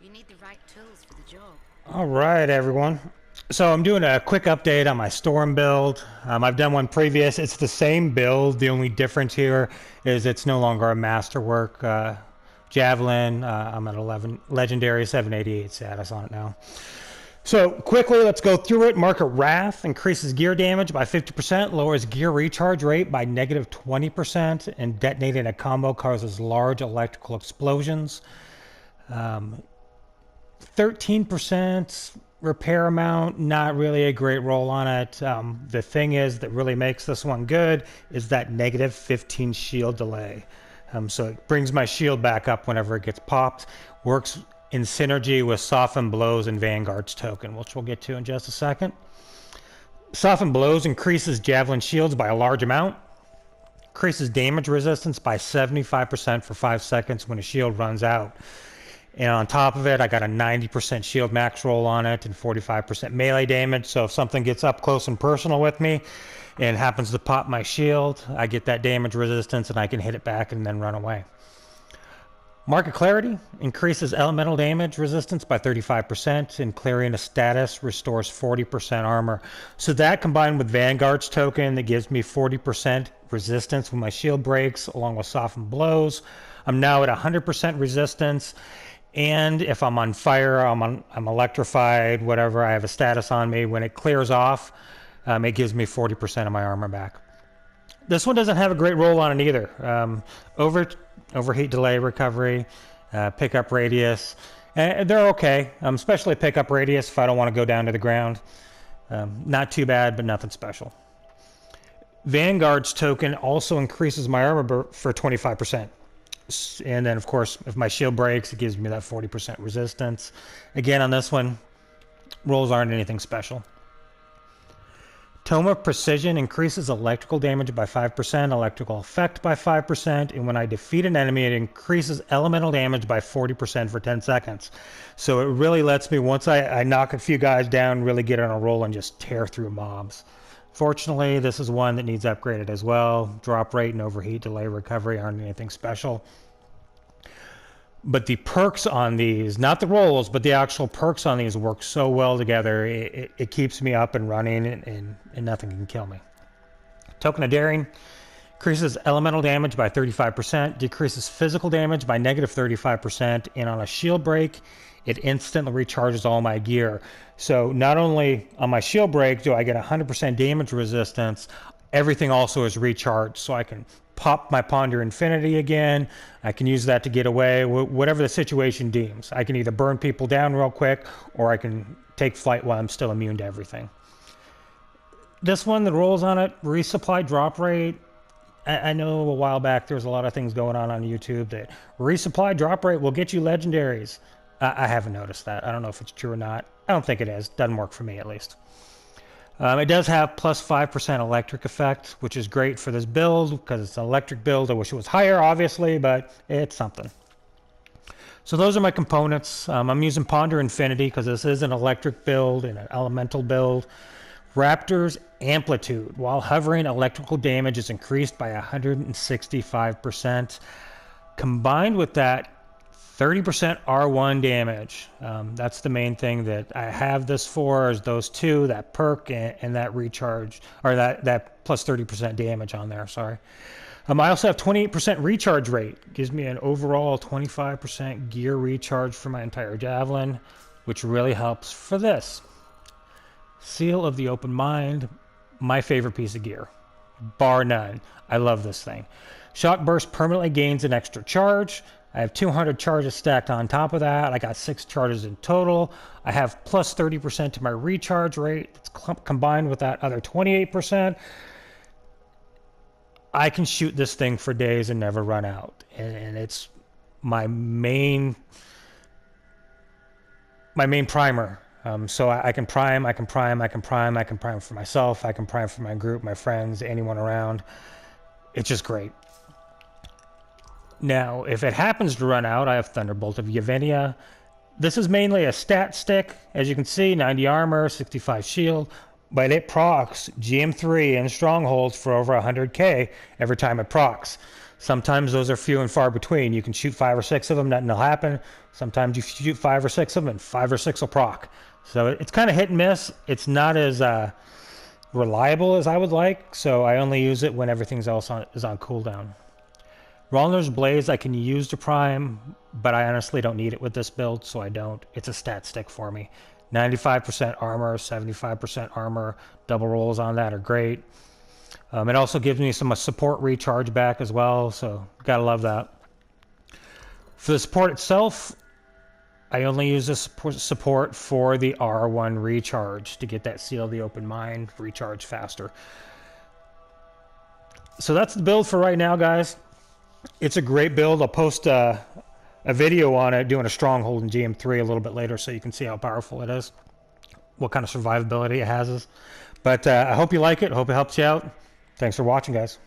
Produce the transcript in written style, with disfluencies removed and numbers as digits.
You need the right tools for the job. All right, everyone. So I'm doing a quick update on my Storm build. I've done one previous. It's the same build. The only difference here is it's no longer a masterwork Javelin. I'm at 11 Legendary 788 status on it now. So quickly, let's go through it. Market Wrath increases gear damage by 50%, lowers gear recharge rate by negative 20%, and detonating a combo causes large electrical explosions. 13% repair amount, not really a great roll on it. The thing is that really makes this one good is that negative 15 shield delay. So it brings my shield back up whenever it gets popped. Works in synergy with Soften Blows and Vanguard's token, which we'll get to in just a second. Soften Blows increases Javelin shields by a large amount. Increases damage resistance by 75% for 5 seconds when a shield runs out. And on top of it, I got a 90% shield max roll on it and 45% melee damage. So if something gets up close and personal with me and happens to pop my shield, I get that damage resistance and I can hit it back and then run away. Market Clarity increases elemental damage resistance by 35%, and clearing a status restores 40% armor. So that combined with Vanguard's token that gives me 40% resistance when my shield breaks, along with Softened Blows. I'm now at 100% resistance. And if I'm on fire, I'm electrified, whatever, I have a status on me. When it clears off, it gives me 40% of my armor back. This one doesn't have a great roll on it either. Overheat delay recovery, pickup radius. They're okay, especially pickup radius if I don't want to go down to the ground. Not too bad, but nothing special. Vanguard's token also increases my armor for 25%. And then, of course, if my shield breaks, it gives me that 40% resistance. Again, on this one, rolls aren't anything special. Tome of Precision increases electrical damage by 5%, electrical effect by 5%, and when I defeat an enemy, it increases elemental damage by 40% for 10 seconds. So it really lets me, once I knock a few guys down, really get on a roll and just tear through mobs. Fortunately, this is one that needs upgraded as well. Drop rate and overheat delay recovery aren't anything special. But the perks on these, not the rolls, but the actual perks on these work so well together. It keeps me up and running, and nothing can kill me. Token of Daring increases elemental damage by 35%, decreases physical damage by negative 35%, and on a shield break, it instantly recharges all my gear. So not only on my shield break do I get 100% damage resistance, everything also is recharged, so I can pop my Ponder Infinity again. I can use that to get away, whatever the situation deems. I can either burn people down real quick, or I can take flight while I'm still immune to everything. This one, the rolls on it, resupply drop rate. I know a while back there was a lot of things going on YouTube that resupply drop rate will get you legendaries. I haven't noticed that. I don't know if it's true or not. I don't think it is. Doesn't work for me, at least. It does have plus 5% electric effect, which is great for this build because it's an electric build. I wish it was higher, obviously, but it's something. So those are my components. I'm using Ponder Infinity because this is an electric build and an elemental build. Raptor's Amplitude. While hovering, electrical damage is increased by 165%. Combined with that, 30% R1 damage. That's the main thing that I have this for, is those two, that perk and that recharge, or that plus 30% damage on there, sorry. I also have 28% recharge rate. Gives me an overall 25% gear recharge for my entire Javelin, which really helps for this. Seal of the Open Mind, my favorite piece of gear, bar none. I love this thing. Shock Burst permanently gains an extra charge. I have 200 charges stacked on top of that. I got 6 charges in total. I have plus 30% to my recharge rate. It's combined with that other 28%. I can shoot this thing for days and never run out. And it's my main primer. So I can prime for myself. I can prime for my group, my friends, anyone around. It's just great. Now, if it happens to run out, I have Thunderbolt of Yevenia. This is mainly a stat stick. As you can see, 90 armor, 65 shield, but it procs GM3 and strongholds for over 100k every time it procs. Sometimes those are few and far between. You can shoot 5 or 6 of them, nothing will happen. Sometimes you shoot 5 or 6 of them, and 5 or 6 will proc. So it's kind of hit and miss. It's not as reliable as I would like, so I only use it when everything else is on cooldown. Rallner's Blaze I can use to prime, but I honestly don't need it with this build, so I don't. It's a stat stick for me. 95% armor, 75% armor, double rolls on that are great. It also gives me some support recharge back as well, so gotta love that. For the support itself, I only use this support for the R1 recharge to get that Seal the Open Mind recharge faster. So that's the build for right now, guys. It's a great build. I'll post a video on it doing a stronghold in GM3 a little bit later so you can see how powerful it is, what kind of survivability it has. But I hope you like it. Hope it helps you out. Thanks for watching, guys.